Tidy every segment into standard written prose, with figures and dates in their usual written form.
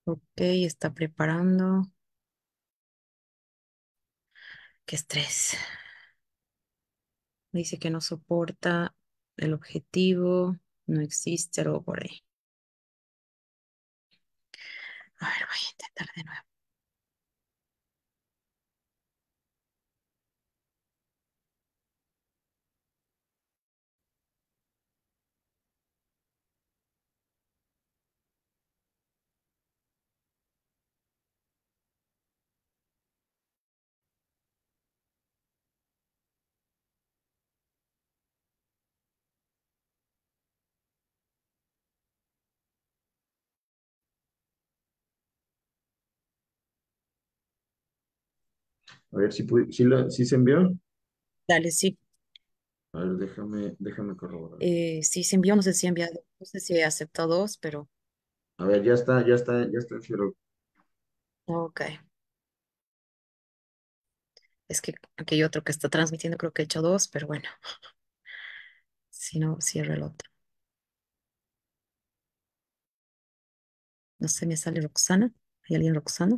Ok, está preparando. Qué estrés. Dice que no soporta el objetivo. No existe algo por ahí. A ver, voy a intentar de nuevo. A ver si se envió. Dale, sí. A ver, déjame corroborar. Sí, se envió, no sé si ha enviado. No sé si aceptó dos, pero A ver, ya está en cero. ok. Es que aquí hay otro que está transmitiendo, creo que he hecho dos, pero bueno, si no, cierro el otro. No sé, me sale Roxana. ¿Hay alguien Roxana?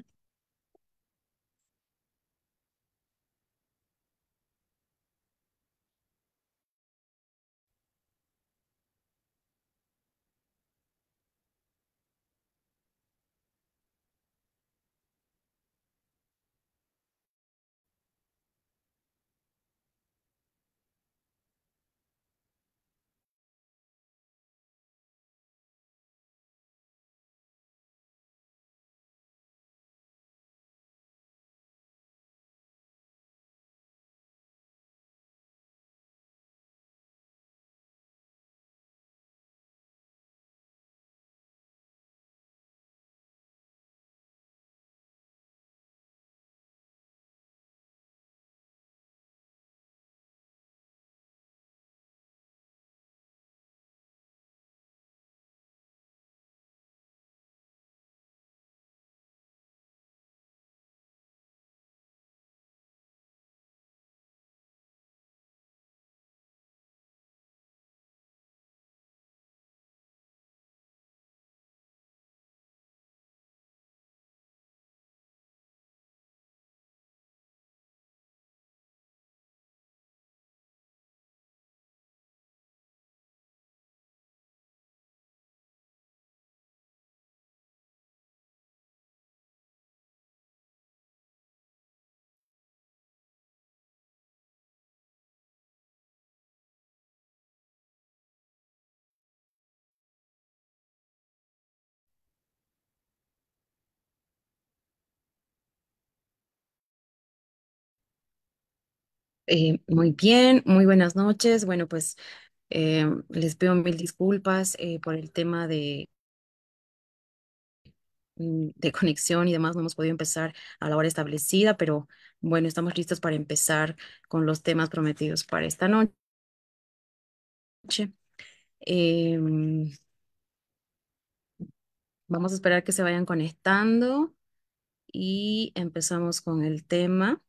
Muy bien, muy buenas noches. Bueno, pues les pido mil disculpas por el tema de conexión y demás. No hemos podido empezar a la hora establecida, pero bueno, estamos listos para empezar con los temas prometidos para esta noche. Em, Vamos a esperar que se vayan conectando y empezamos con el tema.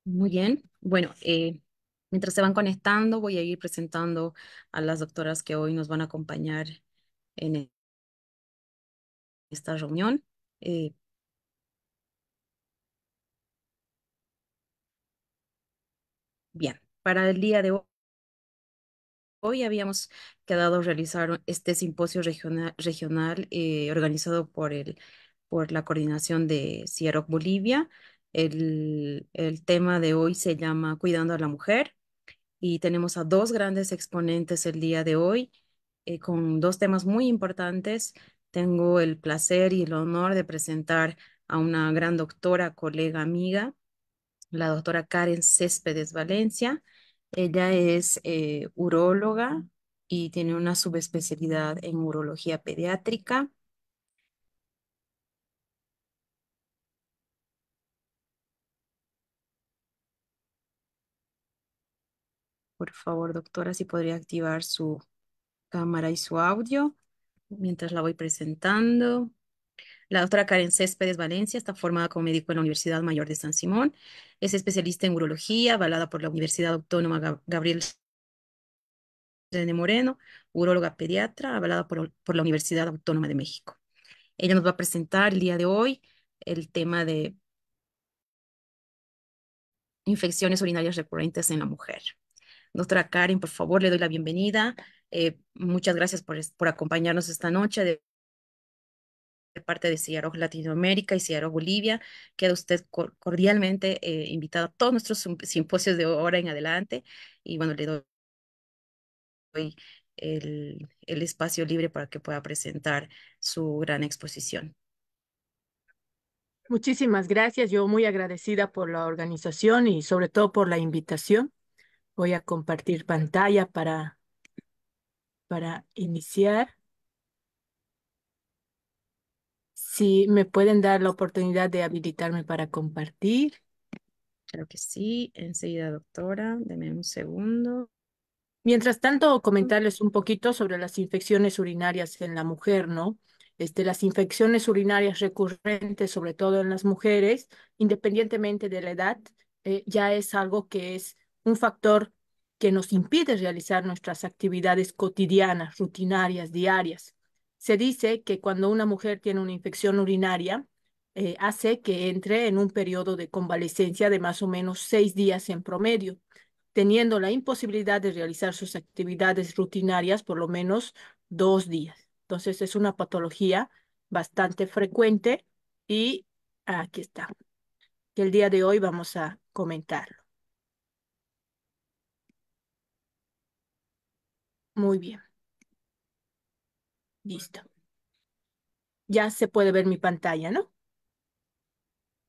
Muy bien. Bueno, mientras se van conectando, voy a ir presentando a las doctoras que hoy nos van a acompañar en esta reunión. Eh, Bien, para el día de hoy habíamos quedado realizar este simposio regional organizado por la coordinación de CIEROC Bolivia. El tema de hoy se llama Cuidando a la Mujer y tenemos a dos grandes exponentes el día de hoy con dos temas muy importantes. Tengo el placer y el honor de presentar a una gran doctora, colega, amiga, la doctora Karen Céspedes Valencia. Ella es uróloga y tiene una subespecialidad en urología pediátrica. Por favor, doctora, si podría activar su cámara y su audio mientras la voy presentando. La doctora Karen Céspedes Valencia está formada como médico en la Universidad Mayor de San Simón. Es especialista en urología, avalada por la Universidad Autónoma Gabriel N. Moreno, uróloga pediatra, avalada por la Universidad Autónoma de México. Ella nos va a presentar el día de hoy el tema de infecciones urinarias recurrentes en la mujer. Doctora Karen, por favor, le doy la bienvenida. Muchas gracias por acompañarnos esta noche de parte de CIAROG Latinoamérica y CIAROG Bolivia. Queda usted cordialmente invitado a todos nuestros simposios de ahora en adelante. Y bueno, le doy el espacio libre para que pueda presentar su gran exposición. Muchísimas gracias. Yo muy agradecida por la organización y sobre todo por la invitación. Voy a compartir pantalla para iniciar. Si me pueden dar la oportunidad de habilitarme para compartir. Claro que sí. Enseguida, doctora, deme un segundo. Mientras tanto, comentarles un poquito sobre las infecciones urinarias en la mujer, ¿no? Las infecciones urinarias recurrentes, sobre todo en las mujeres, independientemente de la edad, ya es algo que es un factor que nos impide realizar nuestras actividades cotidianas, rutinarias, diarias. Se dice que cuando una mujer tiene una infección urinaria, hace que entre en un periodo de convalecencia de más o menos 6 días en promedio, teniendo la imposibilidad de realizar sus actividades rutinarias por lo menos 2 días. Entonces es una patología bastante frecuente y aquí está, que el día de hoy vamos a comentarlo. Muy bien, listo. Ya se puede ver mi pantalla, ¿no?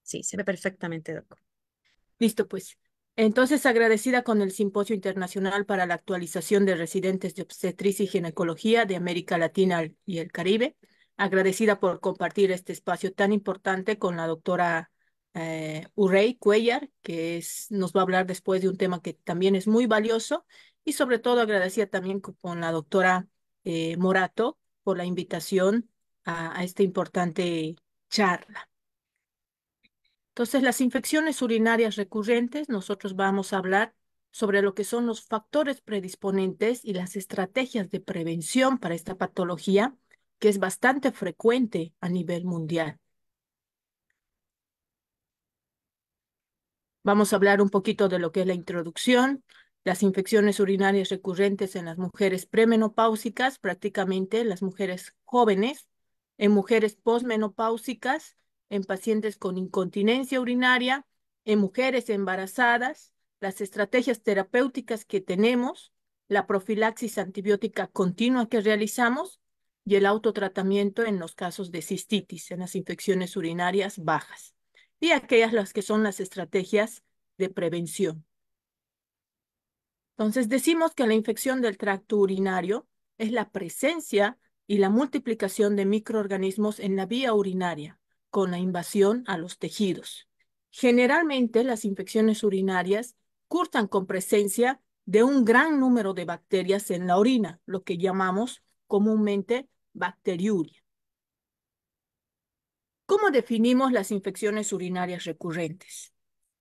Sí, se ve perfectamente, doctor. Listo, pues. Entonces, agradecida con el Simposio Internacional para la Actualización de Residentes de Obstetricia y Ginecología de América Latina y el Caribe, agradecida por compartir este espacio tan importante con la doctora Urrey Cuellar, nos va a hablar después de un tema que también es muy valioso, y sobre todo agradecida también con la doctora Morato por la invitación a esta importante charla. Entonces, las infecciones urinarias recurrentes, nosotros vamos a hablar sobre lo que son los factores predisponentes y las estrategias de prevención para esta patología, que es bastante frecuente a nivel mundial. Vamos a hablar un poquito de lo que es la introducción, las infecciones urinarias recurrentes en las mujeres premenopáusicas, prácticamente las mujeres jóvenes, en mujeres posmenopáusicas, en pacientes con incontinencia urinaria, en mujeres embarazadas, las estrategias terapéuticas que tenemos, la profilaxis antibiótica continua que realizamos y el autotratamiento en los casos de cistitis, en las infecciones urinarias bajas y aquellas las que son las estrategias de prevención. Entonces, decimos que la infección del tracto urinario es la presencia y la multiplicación de microorganismos en la vía urinaria, con la invasión a los tejidos. Generalmente, las infecciones urinarias cursan con presencia de un gran número de bacterias en la orina, lo que llamamos comúnmente bacteriuria. ¿Cómo definimos las infecciones urinarias recurrentes?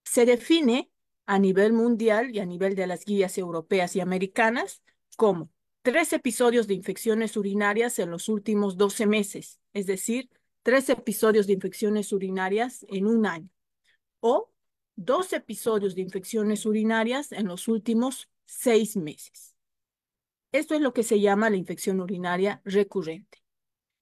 Se define a nivel mundial y a nivel de las guías europeas y americanas como 3 episodios de infecciones urinarias en los últimos 12 meses, es decir, 3 episodios de infecciones urinarias en un año, o 2 episodios de infecciones urinarias en los últimos 6 meses. Esto es lo que se llama la infección urinaria recurrente.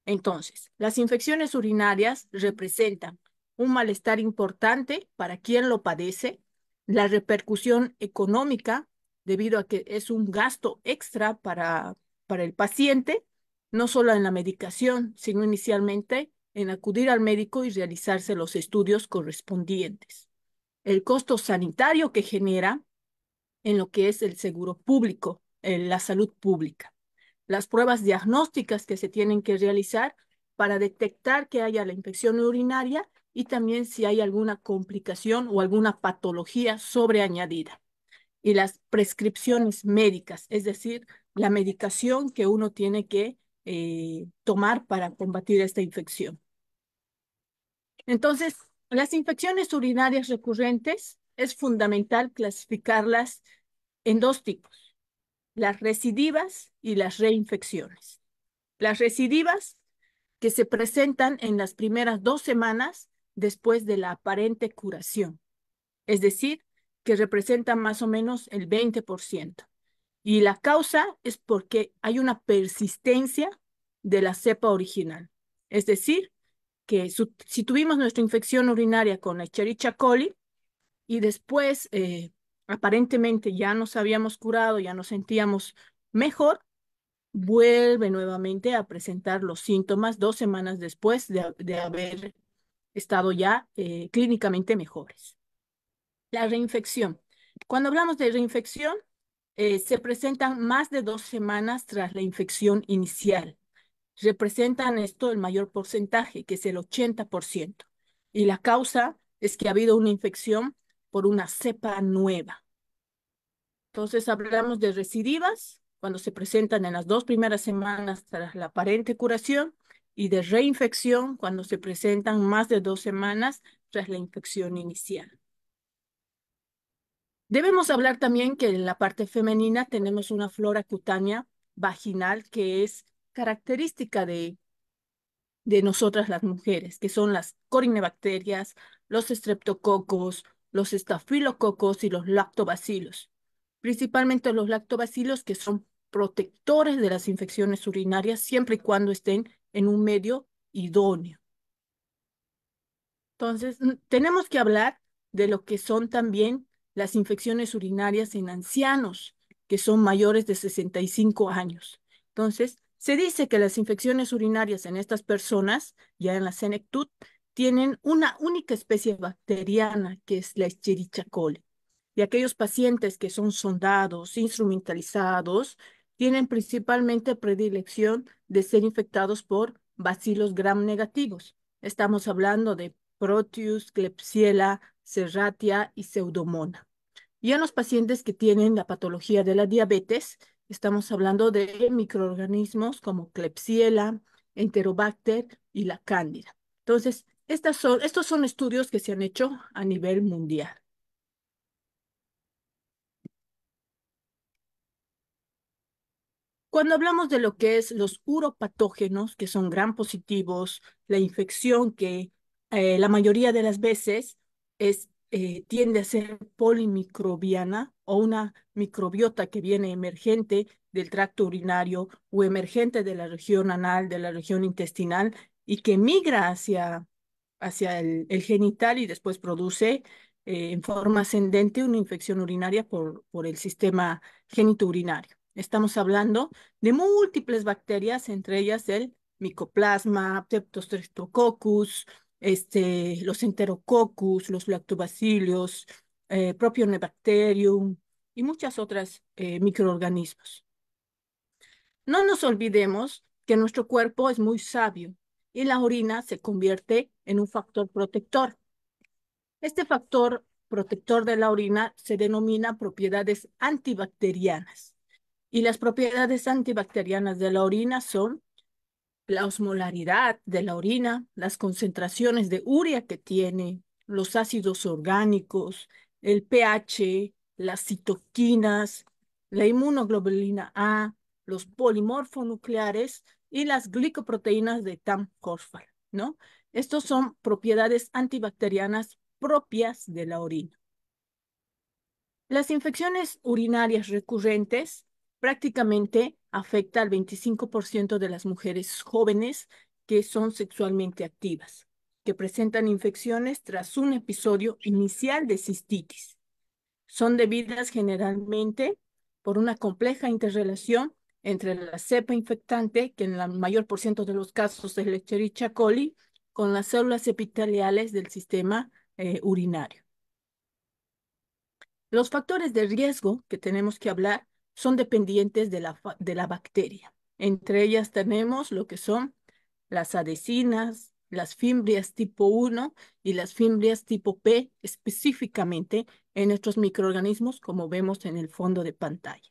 Entonces, las infecciones urinarias representan un malestar importante para quien lo padece, la repercusión económica, debido a que es un gasto extra para el paciente, no solo en la medicación, sino inicialmente en acudir al médico y realizarse los estudios correspondientes. El costo sanitario que genera en lo que es el seguro público, en la salud pública, las pruebas diagnósticas que se tienen que realizar para detectar que haya la infección urinaria y también si hay alguna complicación o alguna patología sobreañadida. y las prescripciones médicas, es decir, la medicación que uno tiene que tomar para combatir esta infección. Entonces, las infecciones urinarias recurrentes es fundamental clasificarlas en dos tipos, las recidivas y las reinfecciones. Las recidivas que se presentan en las primeras 2 semanas después de la aparente curación, es decir, que representan más o menos el 20%. Y la causa es porque hay una persistencia de la cepa original. Es decir, que si tuvimos nuestra infección urinaria con la Escherichia coli y después aparentemente ya nos habíamos curado, ya nos sentíamos mejor, vuelve nuevamente a presentar los síntomas 2 semanas después de haber estado ya clínicamente mejores. La reinfección. Cuando hablamos de reinfección, se presentan más de 2 semanas tras la infección inicial. Representan esto el mayor porcentaje, que es el 80%. Y la causa es que ha habido una infección por una cepa nueva. Entonces hablamos de recidivas cuando se presentan en las 2 primeras semanas tras la aparente curación y de reinfección cuando se presentan más de 2 semanas tras la infección inicial. Debemos hablar también que en la parte femenina tenemos una flora cutánea vaginal que es característica de nosotras las mujeres, que son las corinebacterias, los estreptococos, los estafilococos y los lactobacilos. Principalmente los lactobacilos que son protectores de las infecciones urinarias siempre y cuando estén en un medio idóneo. Entonces, tenemos que hablar de lo que son también las infecciones urinarias en ancianos, que son mayores de 65 años. Entonces, se dice que las infecciones urinarias en estas personas, ya en la senectud, tienen una única especie bacteriana, que es la Escherichia coli. Y aquellos pacientes que son sondados, instrumentalizados, tienen principalmente predilección de ser infectados por bacilos gram negativos. Estamos hablando de Proteus, Klebsiella, Serratia y Pseudomonas. Y en los pacientes que tienen la patología de la diabetes, estamos hablando de microorganismos como Klebsiella, Enterobacter y la Cándida. Entonces, estos son estudios que se han hecho a nivel mundial. Cuando hablamos de lo que es los uropatógenos, que son gram positivos, la infección que la mayoría de las veces tiende a ser polimicrobiana o una microbiota que viene emergente del tracto urinario o emergente de la región anal, de la región intestinal y que migra hacia el genital y después produce en forma ascendente una infección urinaria por el sistema genitourinario. Estamos hablando de múltiples bacterias, entre ellas el Mycoplasma, Streptococcus, los Enterococcus, los Lactobacillus, Propionibacterium y muchas otras microorganismos. No nos olvidemos que nuestro cuerpo es muy sabio y la orina se convierte en un factor protector. Este factor protector de la orina se denomina propiedades antibacterianas. Y las propiedades antibacterianas de la orina son la osmolaridad de la orina, las concentraciones de urea que tiene, los ácidos orgánicos, el pH, las citoquinas, la inmunoglobulina A, los polimorfonucleares y las glicoproteínas de Tam-Horford, ¿no? Estos son propiedades antibacterianas propias de la orina. Las infecciones urinarias recurrentes prácticamente afecta al 25% de las mujeres jóvenes que son sexualmente activas, que presentan infecciones tras un episodio inicial de cistitis. Son debidas generalmente por una compleja interrelación entre la cepa infectante, que en la mayor por ciento de los casos es la Escherichia coli, con las células epiteliales del sistema urinario. Los factores de riesgo que tenemos que hablar son dependientes de la bacteria. Entre ellas tenemos lo que son las adhesinas, las fimbrias tipo 1 y las fimbrias tipo P específicamente en nuestros microorganismos, como vemos en el fondo de pantalla.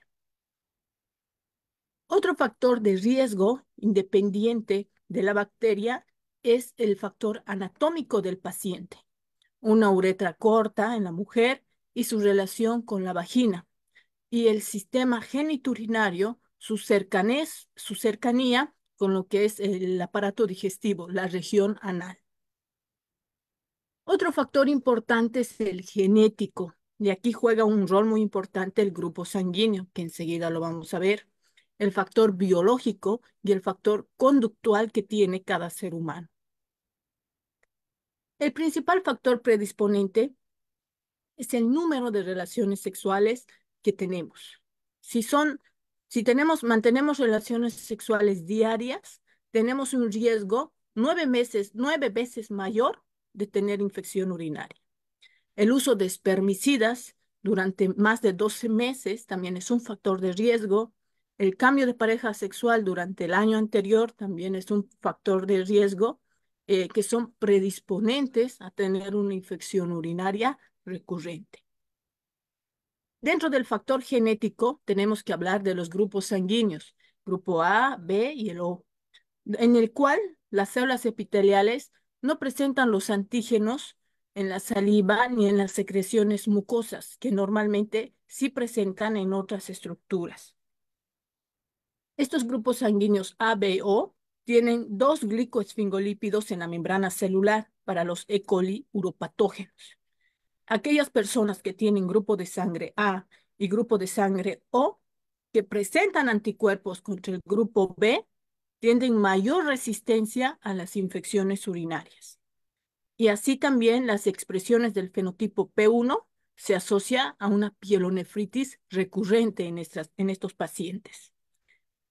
Otro factor de riesgo independiente de la bacteria es el factor anatómico del paciente, una uretra corta en la mujer y su relación con la vagina, y el sistema genitourinario, su cercanía con lo que es el aparato digestivo, la región anal. Otro factor importante es el genético, y aquí juega un rol muy importante el grupo sanguíneo, que enseguida lo vamos a ver, el factor biológico y el factor conductual que tiene cada ser humano. El principal factor predisponente es el número de relaciones sexuales que tenemos. Si son, si mantenemos relaciones sexuales diarias, tenemos un riesgo 9 veces mayor de tener infección urinaria. El uso de espermicidas durante más de 12 meses también es un factor de riesgo. El cambio de pareja sexual durante el año anterior también es un factor de riesgo que son predisponentes a tener una infección urinaria recurrente. Dentro del factor genético tenemos que hablar de los grupos sanguíneos, grupo A, B y el O, en el cual las células epiteliales no presentan los antígenos en la saliva ni en las secreciones mucosas, que normalmente sí presentan en otras estructuras. Estos grupos sanguíneos A, B y O tienen dos glicoesfingolípidos en la membrana celular para los E. coli uropatógenos. Aquellas personas que tienen grupo de sangre A y grupo de sangre O, que presentan anticuerpos contra el grupo B, tienen mayor resistencia a las infecciones urinarias. Y así también las expresiones del fenotipo P1 se asocia a una pielonefritis recurrente en estos pacientes.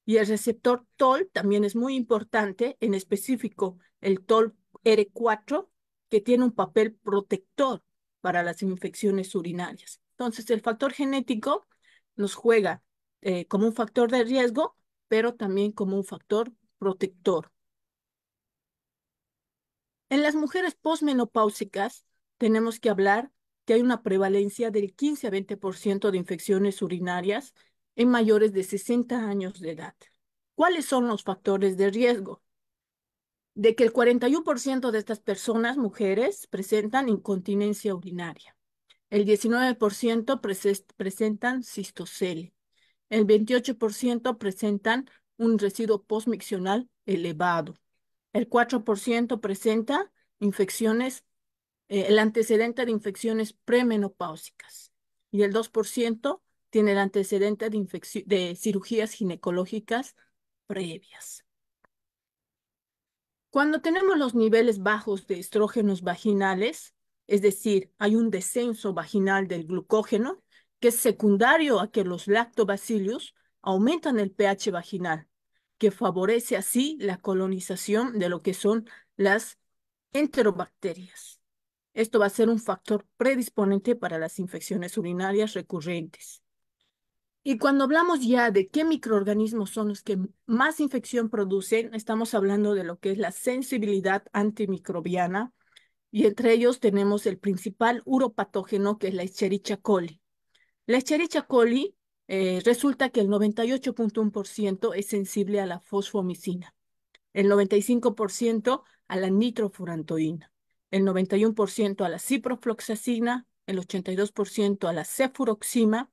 Y el receptor TOL también es muy importante, en específico el TOL-R4, que tiene un papel protector para las infecciones urinarias. Entonces, el factor genético nos juega como un factor de riesgo, pero también como un factor protector. En las mujeres posmenopáusicas tenemos que hablar que hay una prevalencia del 15 a 20% de infecciones urinarias en mayores de 60 años de edad. ¿Cuáles son los factores de riesgo? De que el 41% de estas personas, mujeres, presentan incontinencia urinaria. El 19% presentan cistocelia. El 28% presentan un residuo postmiccional elevado. El 4% presenta infecciones, el antecedente de infecciones premenopáusicas. Y el 2% tiene el antecedente de cirugías ginecológicas previas. Cuando tenemos los niveles bajos de estrógenos vaginales, es decir, hay un descenso vaginal del glucógeno, que es secundario a que los lactobacillus aumentan el pH vaginal, que favorece así la colonización de lo que son las enterobacterias. Esto va a ser un factor predisponente para las infecciones urinarias recurrentes. Y cuando hablamos ya de qué microorganismos son los que más infección producen, estamos hablando de lo que es la sensibilidad antimicrobiana, y entre ellos tenemos el principal uropatógeno, que es la Escherichia coli. La Escherichia coli resulta que el 98.1% es sensible a la fosfomicina, el 95% a la nitrofurantoína, el 91% a la ciprofloxacina, el 82% a la cefuroxima,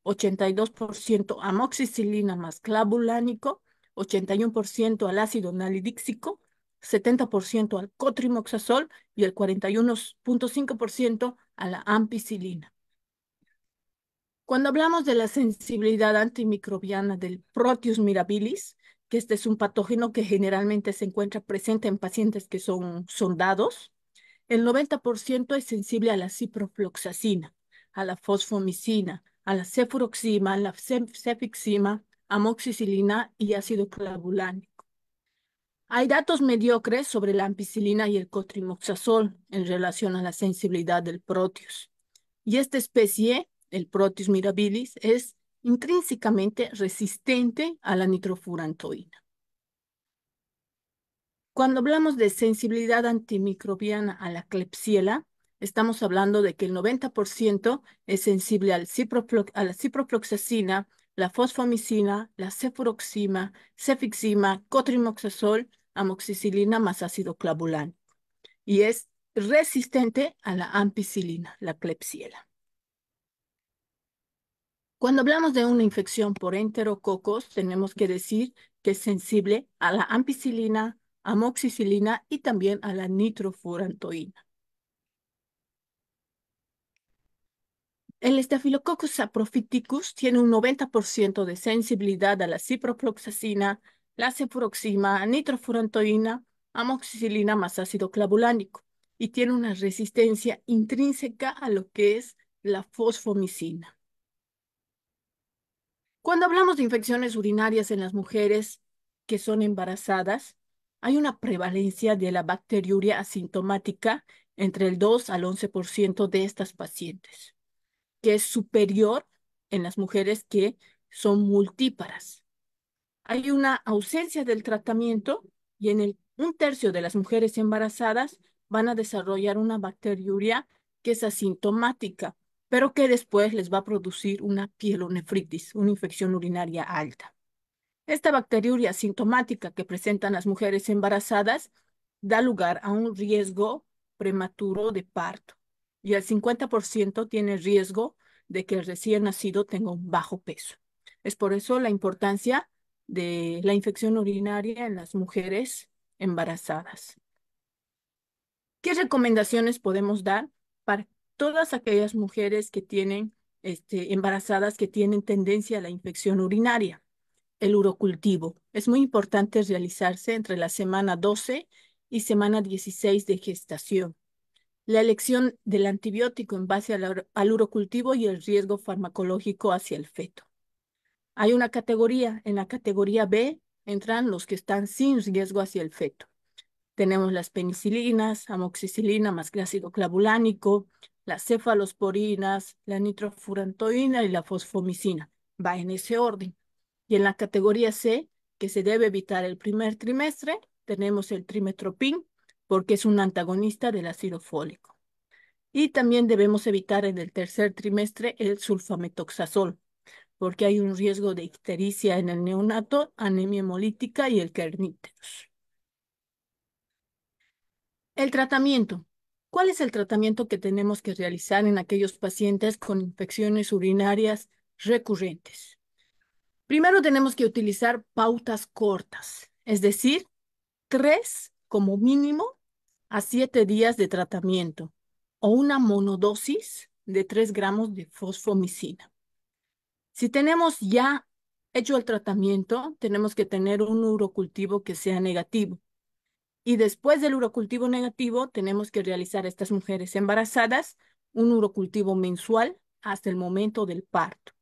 82% amoxicilina más clavulánico, 81% al ácido nalidíxico, 70% al cotrimoxazol y el 41.5% a la ampicilina. Cuando hablamos de la sensibilidad antimicrobiana del Proteus mirabilis, que este es un patógeno que generalmente se encuentra presente en pacientes que son sondados, el 90% es sensible a la ciprofloxacina, a la fosfomicina, a la cefuroxima, a la cefixima, amoxicilina y ácido clavulánico. Hay datos mediocres sobre la ampicilina y el cotrimoxazol en relación a la sensibilidad del Proteus. Y esta especie, el Proteus mirabilis, es intrínsecamente resistente a la nitrofurantoína. Cuando hablamos de sensibilidad antimicrobiana a la Klebsiella, estamos hablando de que el 90% es sensible a la ciprofloxacina, la fosfomicina, la cefuroxima, cefixima, cotrimoxazol, amoxicilina más ácido clavulánico. Y es resistente a la ampicilina, la Klebsiella. Cuando hablamos de una infección por enterococos, tenemos que decir que es sensible a la ampicilina, amoxicilina y también a la nitrofurantoína. El Staphylococcus saprophyticus tiene un 90% de sensibilidad a la ciprofloxacina, la cefuroxima, nitrofurantoína, amoxicilina más ácido clavulánico y tiene una resistencia intrínseca a lo que es la fosfomicina. Cuando hablamos de infecciones urinarias en las mujeres que son embarazadas, hay una prevalencia de la bacteriuria asintomática entre el 2 al 11% de estas pacientes, que es superior en las mujeres que son multíparas. Hay una ausencia del tratamiento y en un tercio de las mujeres embarazadas van a desarrollar una bacteriuria que es asintomática, pero que después les va a producir una pielonefritis, una infección urinaria alta. Esta bacteriuria asintomática que presentan las mujeres embarazadas da lugar a un riesgo prematuro de parto y el 50% tiene riesgo de que el recién nacido tenga un bajo peso. Es por eso la importancia de la infección urinaria en las mujeres embarazadas. ¿Qué recomendaciones podemos dar para todas aquellas mujeres que tienen embarazadas que tienen tendencia a la infección urinaria? El urocultivo. Es muy importante realizarse entre la semana 12 y semana 16 de gestación. La elección del antibiótico en base al urocultivo y el riesgo farmacológico hacia el feto. Hay una categoría, en la categoría B entran los que están sin riesgo hacia el feto. Tenemos las penicilinas, amoxicilina más ácido clavulánico, las cefalosporinas, la nitrofurantoína y la fosfomicina. Va en ese orden. Y en la categoría C, que se debe evitar el primer trimestre, tenemos el trimetoprim, porque es un antagonista del ácido fólico. Y también debemos evitar en el tercer trimestre el sulfametoxazol, porque hay un riesgo de ictericia en el neonato, anemia hemolítica y el kerníteros. El tratamiento. ¿Cuál es el tratamiento que tenemos que realizar en aquellos pacientes con infecciones urinarias recurrentes? Primero tenemos que utilizar pautas cortas, es decir, 3 como mínimo a 7 días de tratamiento o una monodosis de 3 gramos de fosfomicina. Si tenemos ya hecho el tratamiento, tenemos que tener un urocultivo que sea negativo. Y después del urocultivo negativo, tenemos que realizar a estas mujeres embarazadas un urocultivo mensual hasta el momento del parto.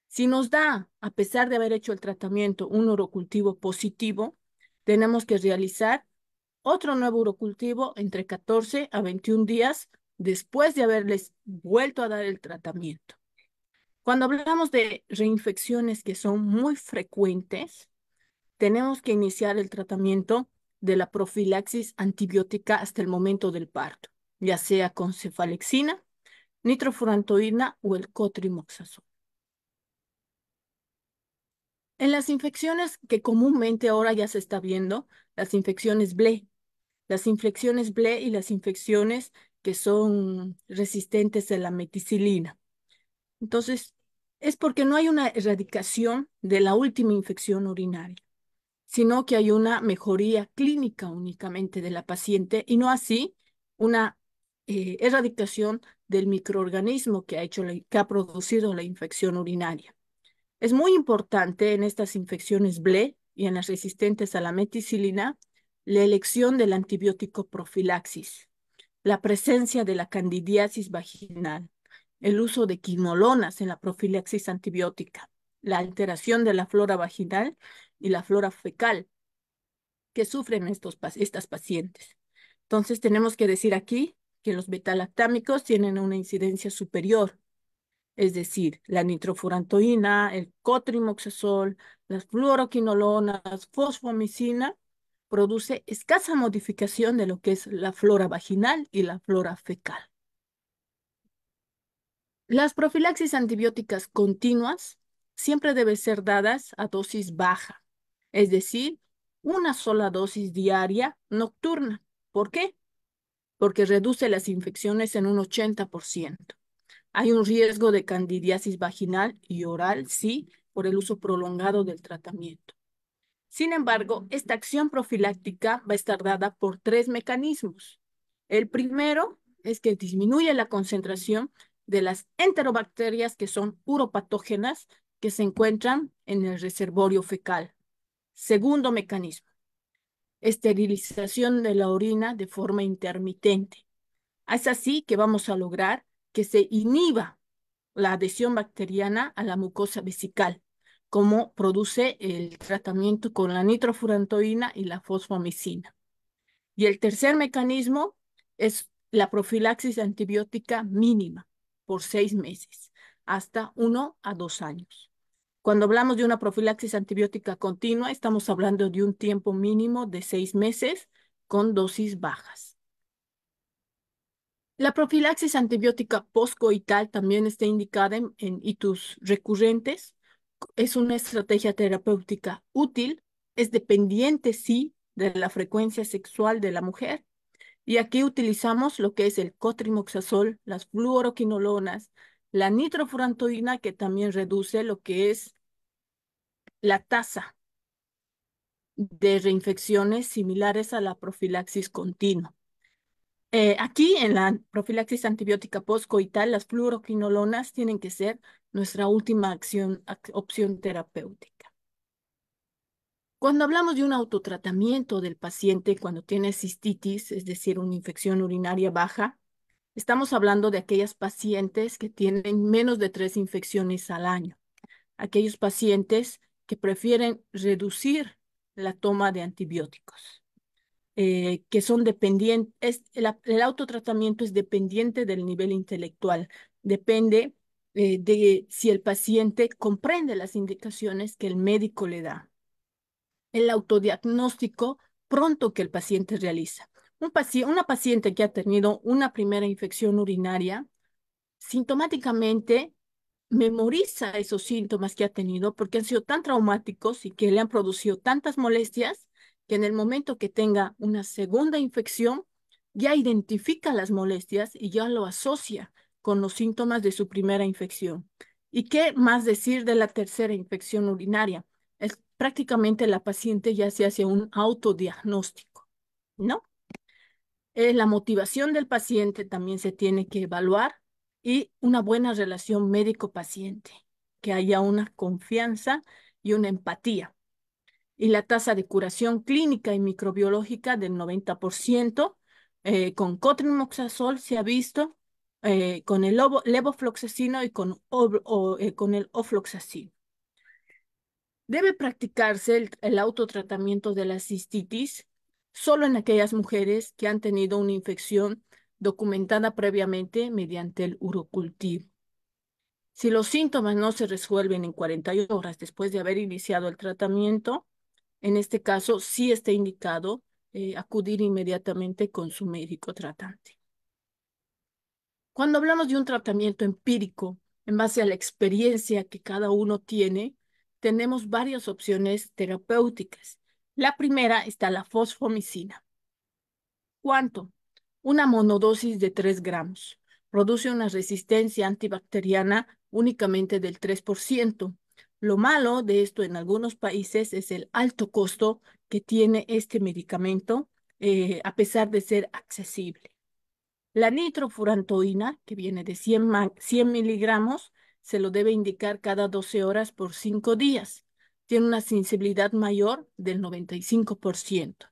Si nos da, a pesar de haber hecho el tratamiento, un urocultivo positivo, tenemos que realizar otro nuevo urocultivo entre 14 a 21 días después de haberles vuelto a dar el tratamiento. Cuando hablamos de reinfecciones que son muy frecuentes, tenemos que iniciar el tratamiento de la profilaxis antibiótica hasta el momento del parto, ya sea con cefalexina, nitrofurantoína o el cotrimoxazol. En las infecciones que comúnmente ahora ya se está viendo, las infecciones BLE, las infecciones BLE y las infecciones que son resistentes a la meticilina. Entonces, es porque no hay una erradicación de la última infección urinaria, sino que hay una mejoría clínica únicamente de la paciente y no así una erradicación del microorganismo que que ha producido la infección urinaria. Es muy importante en estas infecciones BLE y en las resistentes a la meticilina la elección del antibiótico profilaxis, la presencia de la candidiasis vaginal, el uso de quinolonas en la profilaxis antibiótica, la alteración de la flora vaginal y la flora fecal que sufren estas pacientes. Entonces tenemos que decir aquí que los betalactámicos tienen una incidencia superior, es decir, la nitrofurantoína, el cotrimoxazol, las fluoroquinolonas, fosfomicina, produce escasa modificación de lo que es la flora vaginal y la flora fecal. Las profilaxis antibióticas continuas siempre deben ser dadas a dosis baja, es decir, una sola dosis diaria nocturna. ¿Por qué? Porque reduce las infecciones en un 80%. Hay un riesgo de candidiasis vaginal y oral, sí, por el uso prolongado del tratamiento. Sin embargo, esta acción profiláctica va a estar dada por tres mecanismos. El primero es que disminuye la concentración de las enterobacterias que son uropatógenas que se encuentran en el reservorio fecal. Segundo mecanismo, esterilización de la orina de forma intermitente. Es así que vamos a lograr que se inhiba la adhesión bacteriana a la mucosa vesical, como produce el tratamiento con la nitrofurantoína y la fosfomicina. Y el tercer mecanismo es la profilaxis antibiótica mínima por 6 meses, hasta 1 a 2 años. Cuando hablamos de una profilaxis antibiótica continua, estamos hablando de un tiempo mínimo de 6 meses con dosis bajas. La profilaxis antibiótica postcoital también está indicada en itus recurrentes. Es una estrategia terapéutica útil, es dependiente, sí, de la frecuencia sexual de la mujer. Y aquí utilizamos lo que es el cotrimoxazol, las fluoroquinolonas, la nitrofurantoína, que también reduce lo que es la tasa de reinfecciones similares a la profilaxis continua. Aquí en la profilaxis antibiótica postcoital, las fluoroquinolonas tienen que ser nuestra última opción terapéutica. Cuando hablamos de un autotratamiento del paciente cuando tiene cistitis, es decir, una infección urinaria baja, estamos hablando de aquellas pacientes que tienen menos de 3 infecciones al año, aquellos pacientes que prefieren reducir la toma de antibióticos. Que son dependientes, el autotratamiento es dependiente del nivel intelectual, depende de si el paciente comprende las indicaciones que el médico le da. El autodiagnóstico pronto que el paciente realiza. Una paciente que ha tenido una primera infección urinaria, sintomáticamente memoriza esos síntomas que ha tenido porque han sido tan traumáticos y que le han producido tantas molestias que en el momento que tenga una segunda infección ya identifica las molestias y ya lo asocia con los síntomas de su primera infección. ¿Y qué más decir de la tercera infección urinaria? Es prácticamente la paciente ya se hace un autodiagnóstico, ¿no? La motivación del paciente también se tiene que evaluar y una buena relación médico-paciente, que haya una confianza y una empatía. Y la tasa de curación clínica y microbiológica del 90%, con cotrimoxazol se ha visto, con el levofloxacino y con el ofloxacino. Debe practicarse el autotratamiento de la cistitis solo en aquellas mujeres que han tenido una infección documentada previamente mediante el urocultivo. Si los síntomas no se resuelven en 48 horas después de haber iniciado el tratamiento, en este caso sí está indicado acudir inmediatamente con su médico tratante. Cuando hablamos de un tratamiento empírico, en base a la experiencia que cada uno tiene, tenemos varias opciones terapéuticas. La primera está la fosfomicina. ¿Cuánto? Una monodosis de 3 gramos. Produce una resistencia antibacteriana únicamente del 3%. Lo malo de esto en algunos países es el alto costo que tiene este medicamento, a pesar de ser accesible. La nitrofurantoína, que viene de 100 miligramos, se lo debe indicar cada 12 horas por 5 días. Tiene una sensibilidad mayor del 95%.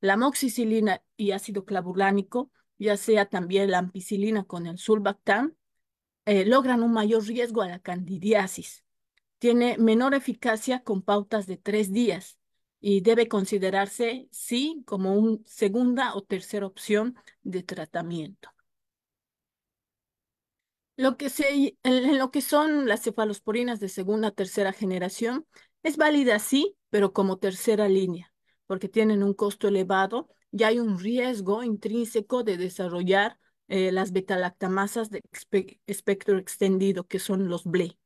La amoxicilina y ácido clavulánico, ya sea también la ampicilina con el sulbactam, logran un mayor riesgo a la candidiasis. Tiene menor eficacia con pautas de 3 días y debe considerarse, sí, como una segunda o tercera opción de tratamiento. En lo que son las cefalosporinas de segunda o tercera generación, es válida sí, pero como tercera línea, porque tienen un costo elevado y hay un riesgo intrínseco de desarrollar las betalactamasas de espectro extendido, que son los BLE.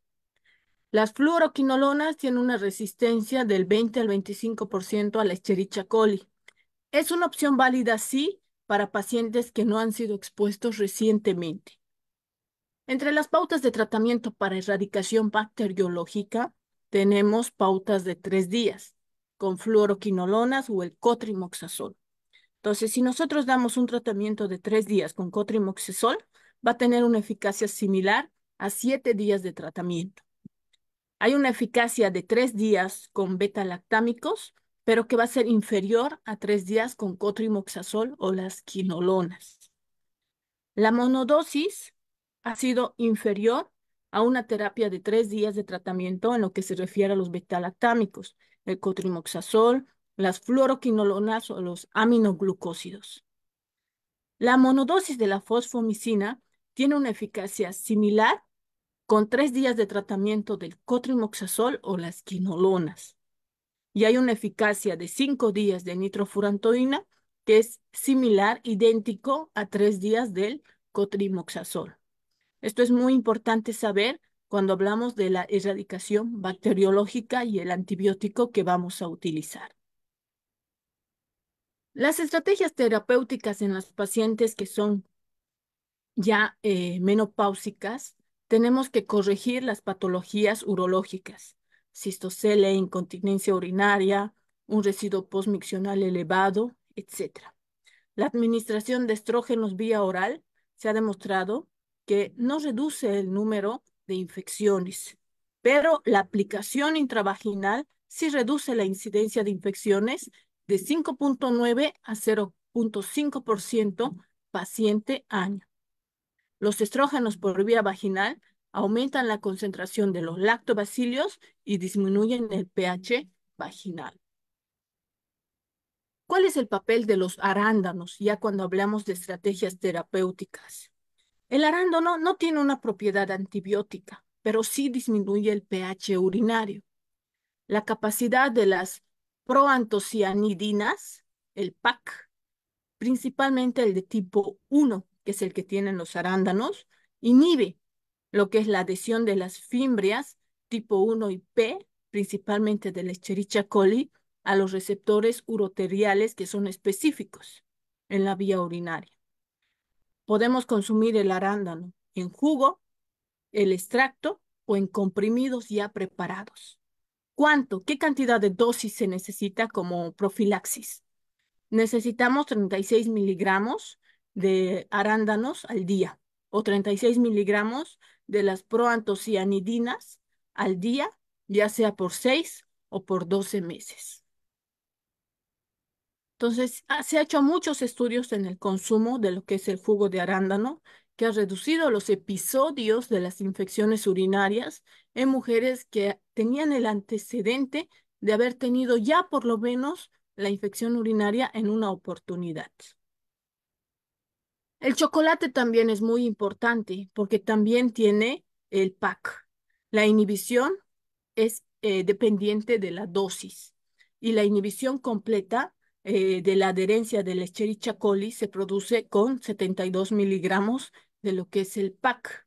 Las fluoroquinolonas tienen una resistencia del 20 al 25% a la Escherichia coli. Es una opción válida, sí, para pacientes que no han sido expuestos recientemente. Entre las pautas de tratamiento para erradicación bacteriológica, tenemos pautas de 3 días, con fluoroquinolonas o el cotrimoxazol. Entonces, si nosotros damos un tratamiento de 3 días con cotrimoxazol, va a tener una eficacia similar a 7 días de tratamiento. Hay una eficacia de 3 días con beta-lactámicos, pero que va a ser inferior a 3 días con cotrimoxazol o las quinolonas. La monodosis ha sido inferior a una terapia de 3 días de tratamiento en lo que se refiere a los beta-lactámicos, el cotrimoxazol, las fluoroquinolonas o los aminoglucósidos. La monodosis de la fosfomicina tiene una eficacia similar con 3 días de tratamiento del cotrimoxazol o las quinolonas. Y hay una eficacia de 5 días de nitrofurantoína que es similar, idéntico a 3 días del cotrimoxazol. Esto es muy importante saber cuando hablamos de la erradicación bacteriológica y el antibiótico que vamos a utilizar. Las estrategias terapéuticas en las pacientes que son ya menopáusicas, tenemos que corregir las patologías urológicas, cistocele, incontinencia urinaria, un residuo postmiccional elevado, etc. La administración de estrógenos vía oral se ha demostrado que no reduce el número de infecciones, pero la aplicación intravaginal sí reduce la incidencia de infecciones de 5.9 a 0.5% paciente año. Los estrógenos por vía vaginal aumentan la concentración de los lactobacilios y disminuyen el pH vaginal. ¿Cuál es el papel de los arándanos ya cuando hablamos de estrategias terapéuticas? El arándano no tiene una propiedad antibiótica, pero sí disminuye el pH urinario. La capacidad de las proantocianidinas, el PAC, principalmente el de tipo 1, que es el que tienen los arándanos, inhibe lo que es la adhesión de las fimbrias tipo 1 y P, principalmente de la Escherichia coli, a los receptores uroteriales que son específicos en la vía urinaria. Podemos consumir el arándano en jugo, el extracto o en comprimidos ya preparados. ¿Cuánto? ¿Qué cantidad de dosis se necesita como profilaxis? Necesitamos 36 miligramos de arándanos al día o 36 miligramos de las proantocianidinas al día, ya sea por 6 o por 12 meses. Entonces, se ha hecho muchos estudios en el consumo de lo que es el jugo de arándano, que ha reducido los episodios de las infecciones urinarias en mujeres que tenían el antecedente de haber tenido ya por lo menos la infección urinaria en una oportunidad. El chocolate también es muy importante porque también tiene el PAC. La inhibición es dependiente de la dosis y la inhibición completa de la adherencia de la Escherichia coli se produce con 72 miligramos de lo que es el PAC.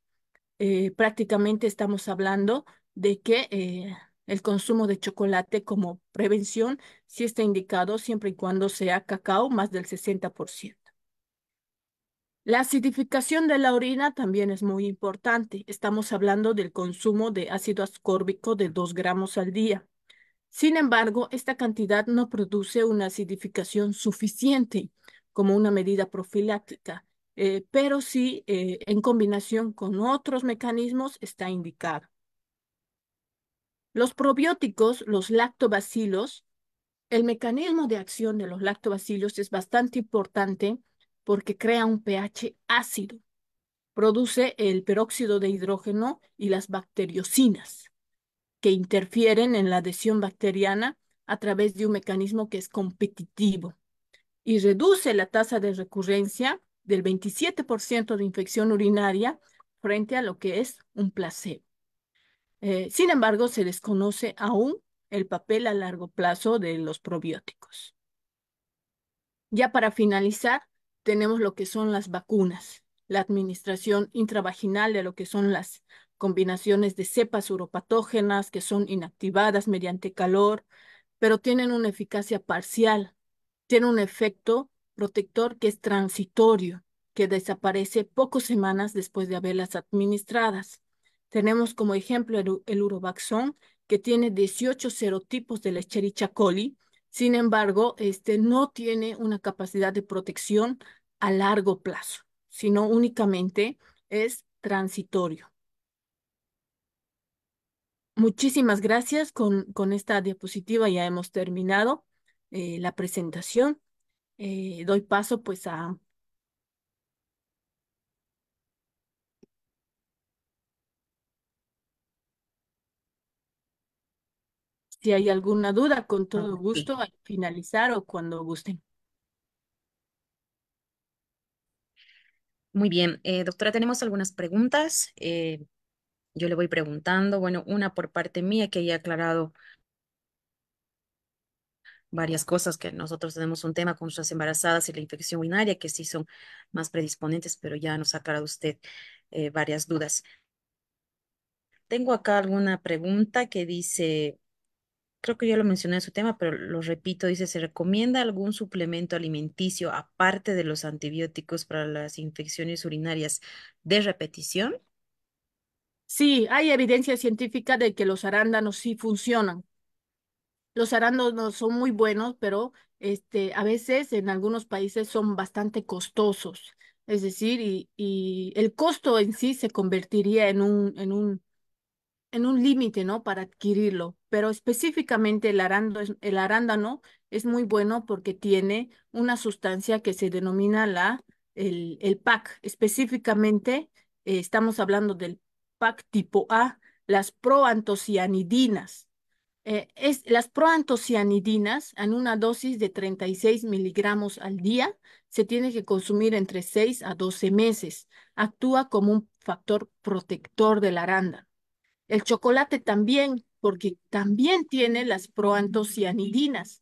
Prácticamente estamos hablando de que el consumo de chocolate como prevención sí está indicado siempre y cuando sea cacao más del 60%. La acidificación de la orina también es muy importante. Estamos hablando del consumo de ácido ascórbico de 2 gramos al día. Sin embargo, esta cantidad no produce una acidificación suficiente como una medida profiláctica, pero sí en combinación con otros mecanismos está indicado. Los probióticos, los lactobacilos, el mecanismo de acción de los lactobacilos es bastante importante porque crea un pH ácido. Produce el peróxido de hidrógeno y las bacteriocinas, que interfieren en la adhesión bacteriana a través de un mecanismo que es competitivo y reduce la tasa de recurrencia del 27% de infección urinaria frente a lo que es un placebo. Sin embargo, se desconoce aún el papel a largo plazo de los probióticos. Ya para finalizar, tenemos lo que son las vacunas, la administración intravaginal de lo que son las combinaciones de cepas uropatógenas que son inactivadas mediante calor, pero tienen una eficacia parcial, tiene un efecto protector que es transitorio, que desaparece pocas semanas después de haberlas administradas. Tenemos como ejemplo el Urovaxón, que tiene 18 serotipos de la Escherichia coli. Sin embargo, este no tiene una capacidad de protección a largo plazo, sino únicamente es transitorio. Muchísimas gracias. Con esta diapositiva ya hemos terminado la presentación. Doy paso pues a si hay alguna duda, con todo Sí, gusto, al finalizar o cuando gusten. muy bien. Doctora, tenemos algunas preguntas. Yo le voy preguntando, bueno, una por parte mía que ya he aclarado varias cosas, que nosotros tenemos un tema con nuestras embarazadas y la infección urinaria, que sí son más predisponentes, pero ya nos ha aclarado usted varias dudas. Tengo acá alguna pregunta que dice, creo que ya lo mencioné en su tema, pero lo repito, dice, ¿se recomienda algún suplemento alimenticio aparte de los antibióticos para las infecciones urinarias de repetición? Sí, hay evidencia científica de que los arándanos sí funcionan. Los arándanos son muy buenos, pero a veces en algunos países son bastante costosos. Es decir, y el costo en sí se convertiría en un límite, ¿no? Para adquirirlo. Pero específicamente el arándano es muy bueno porque tiene una sustancia que se denomina el PAC. Específicamente, estamos hablando del PAC tipo A, las proantocianidinas. Las proantocianidinas, en una dosis de 36 miligramos al día, se tiene que consumir entre 6 a 12 meses. Actúa como un factor protector del arándano. El chocolate también, porque también tiene las proantocianidinas.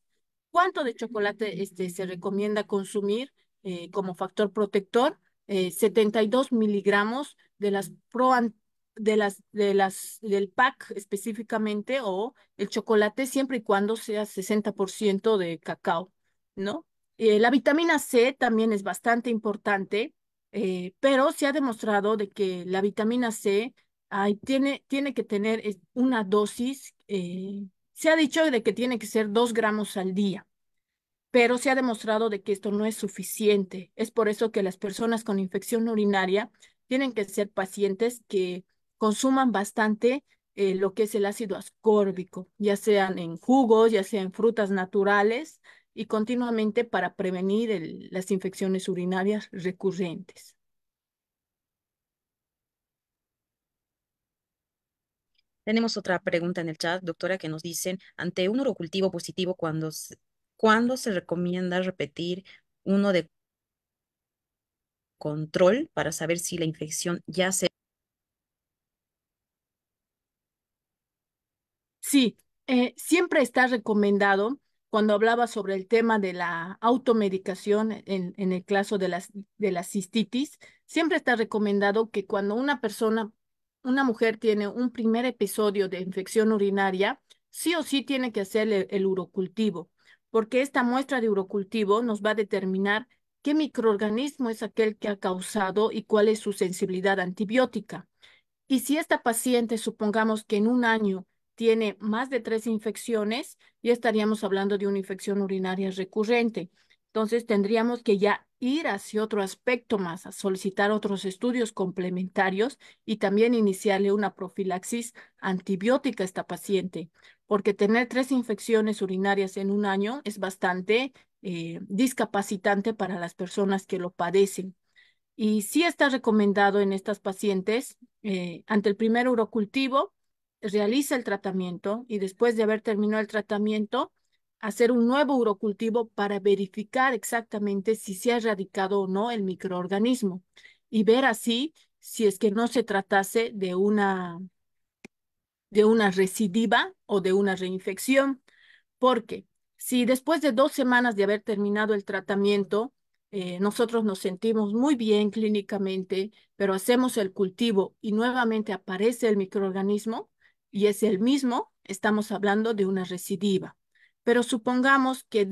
¿Cuánto de chocolate se recomienda consumir como factor protector? 72 miligramos de las del PAC específicamente, o el chocolate siempre y cuando sea 60% de cacao, ¿no? La vitamina C también es bastante importante, pero se ha demostrado de que la vitamina C tiene que tener una dosis, se ha dicho de que tiene que ser 2 gramos al día, pero se ha demostrado de que esto no es suficiente. Es por eso que las personas con infección urinaria tienen que ser pacientes que consuman bastante lo que es el ácido ascórbico, ya sean en jugos, ya sean en frutas naturales, y continuamente para prevenir las infecciones urinarias recurrentes. Tenemos otra pregunta en el chat, doctora, que nos dicen, ante un urocultivo positivo, ¿cuándo se recomienda repetir uno de control para saber si la infección ya se... Sí, siempre está recomendado, cuando hablaba sobre el tema de la automedicación en el caso de la cistitis, siempre está recomendado que cuando una mujer tiene un primer episodio de infección urinaria, sí o sí tiene que hacer el urocultivo, porque esta muestra de urocultivo nos va a determinar qué microorganismo es aquel que ha causado y cuál es su sensibilidad antibiótica. Y si esta paciente, supongamos que en un año tiene más de 3 infecciones, ya estaríamos hablando de una infección urinaria recurrente. Entonces tendríamos que ya ir hacia otro aspecto más, a solicitar otros estudios complementarios y también iniciarle una profilaxis antibiótica a esta paciente, porque tener 3 infecciones urinarias en un año es bastante discapacitante para las personas que lo padecen. Y sí está recomendado en estas pacientes, ante el primer urocultivo, realiza el tratamiento y después de haber terminado el tratamiento, hacer un nuevo urocultivo para verificar exactamente si se ha erradicado o no el microorganismo y ver así si es que no se tratase de una recidiva o de una reinfección, porque Si después de 2 semanas de haber terminado el tratamiento, nosotros nos sentimos muy bien clínicamente, pero hacemos el cultivo y nuevamente aparece el microorganismo y es el mismo, estamos hablando de una recidiva. Pero supongamos que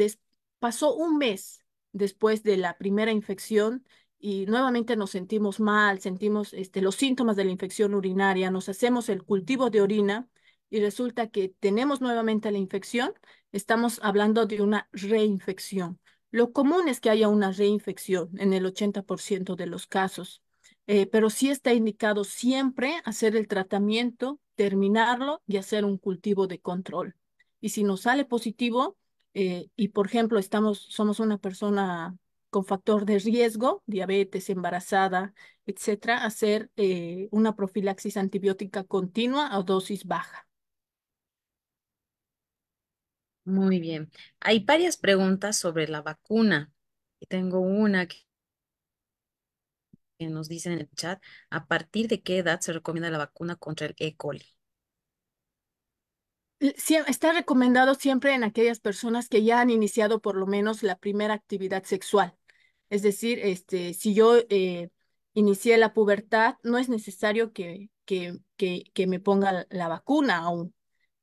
pasó un mes después de la primera infección y nuevamente nos sentimos mal, sentimos los síntomas de la infección urinaria, nos hacemos el cultivo de orina y resulta que tenemos nuevamente la infección. Estamos hablando de una reinfección. Lo común es que haya una reinfección en el 80% de los casos, pero sí está indicado siempre hacer el tratamiento, terminarlo y hacer un cultivo de control. Y si nos sale positivo, y por ejemplo somos una persona con factor de riesgo, diabetes, embarazada, etcétera, hacer una profilaxis antibiótica continua a dosis baja. Muy bien. Hay varias preguntas sobre la vacuna. Y tengo una que nos dice en el chat, ¿a partir de qué edad se recomienda la vacuna contra el E. coli? Está recomendado siempre en aquellas personas que ya han iniciado por lo menos la primera actividad sexual. Es decir, si yo inicié la pubertad, no es necesario que me ponga la vacuna aún,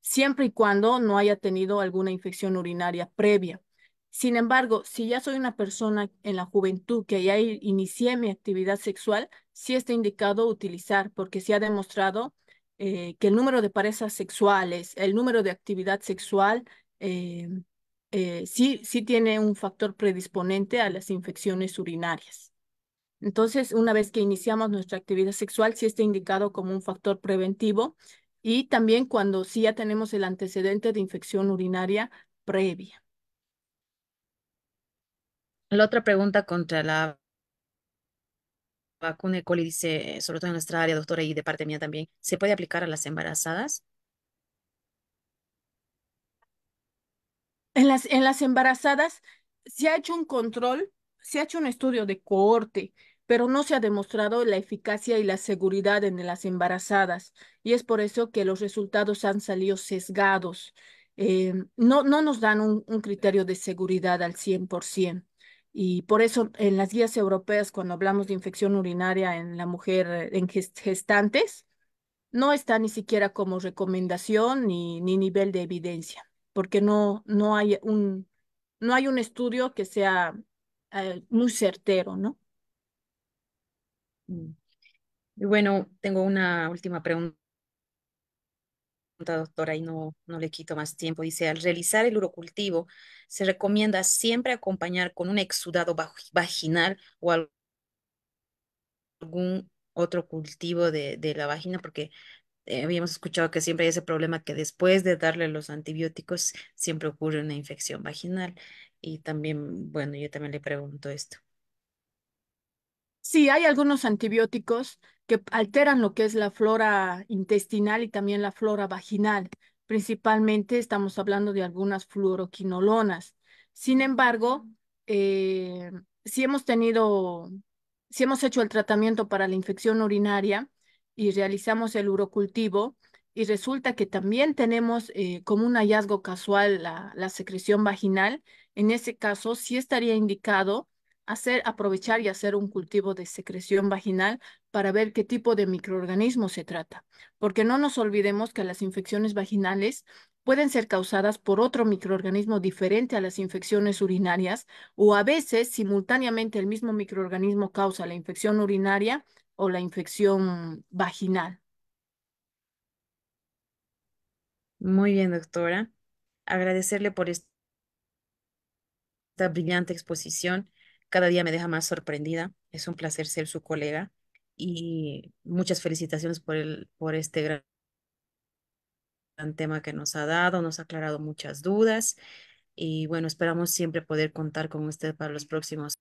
siempre y cuando no haya tenido alguna infección urinaria previa. Sin embargo, si ya soy una persona en la juventud que ya inicié mi actividad sexual, sí está indicado utilizar, porque se ha demostrado que el número de parejas sexuales, el número de actividad sexual, eh, sí tiene un factor predisponente a las infecciones urinarias. Entonces, una vez que iniciamos nuestra actividad sexual, sí está indicado como un factor preventivo y también cuando sí ya tenemos el antecedente de infección urinaria previa. La otra pregunta contra la vacuna E. coli dice, sobre todo en nuestra área, doctora, y de parte mía también, ¿se puede aplicar a las embarazadas? En las embarazadas se ha hecho un control, se ha hecho un estudio de cohorte, pero no se ha demostrado la eficacia y la seguridad en las embarazadas. Y es por eso que los resultados han salido sesgados. No nos dan un criterio de seguridad al 100%. Y por eso en las guías europeas, cuando hablamos de infección urinaria en la mujer, en gestantes, no está ni siquiera como recomendación ni nivel de evidencia, porque no hay un estudio que sea muy certero, ¿no? Mm. Y bueno, tengo una última pregunta, doctora, y no le quito más tiempo. Dice, al realizar el urocultivo, ¿se recomienda siempre acompañar con un exudado vaginal o algún otro cultivo de la vagina? Porque habíamos escuchado que siempre hay ese problema que después de darle los antibióticos siempre ocurre una infección vaginal. Y también, bueno, yo también le pregunto esto. Sí, hay algunos antibióticos que alteran lo que es la flora intestinal y también la flora vaginal. Principalmente estamos hablando de algunas fluoroquinolonas. Sin embargo, eh, si hemos tenido, si hemos hecho el tratamiento para la infección urinaria y realizamos el urocultivo y resulta que también tenemos como un hallazgo casual la secreción vaginal, en ese caso sí estaría indicado aprovechar y hacer un cultivo de secreción vaginal para ver qué tipo de microorganismo se trata. Porque no nos olvidemos que las infecciones vaginales pueden ser causadas por otro microorganismo diferente a las infecciones urinarias o a veces simultáneamente el mismo microorganismo causa la infección urinaria o la infección vaginal. Muy bien, doctora. Agradecerle por esta brillante exposición. Cada día me deja más sorprendida. Es un placer ser su colega y muchas felicitaciones por este gran tema que nos ha dado, nos ha aclarado muchas dudas y bueno, esperamos siempre poder contar con usted para los próximos.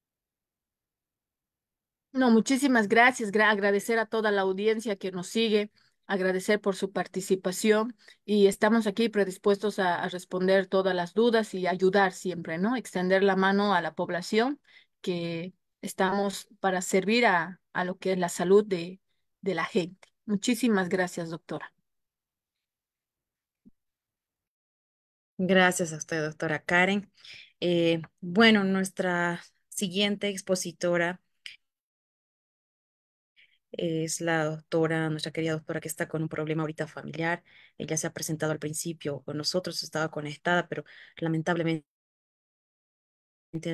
No, muchísimas gracias. Agradecer a toda la audiencia que nos sigue, agradecer por su participación y estamos aquí predispuestos a responder todas las dudas y ayudar siempre, ¿no? Extender la mano a la población que estamos para servir a lo que es la salud de la gente. Muchísimas gracias, doctora. Gracias a usted, doctora Karen. Bueno, nuestra siguiente expositora es la doctora, nuestra querida doctora que está con un problema ahorita familiar. Ella se ha presentado al principio con nosotros, estaba conectada, pero lamentablemente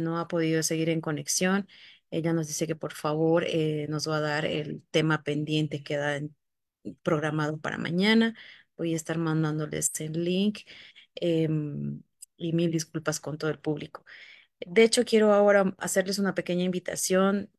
no ha podido seguir en conexión. Ella nos dice que por favor nos va a dar el tema pendiente que programado para mañana. Voy a estar mandándoles el link em, y mil disculpas con todo el público. De hecho, quiero ahora hacerles una pequeña invitación.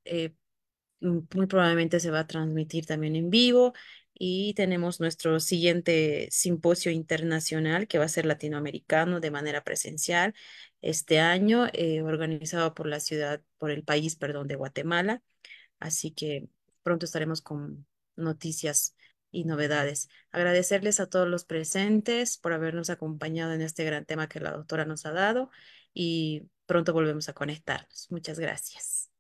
Muy probablemente se va a transmitir también en vivo y tenemos nuestro siguiente simposio internacional que va a ser latinoamericano de manera presencial este año, organizado por la ciudad, por el país, perdón, de Guatemala. Así que pronto estaremos con noticias y novedades. Agradecerles a todos los presentes por habernos acompañado en este gran tema que la doctora nos ha dado y pronto volvemos a conectarnos. Muchas gracias.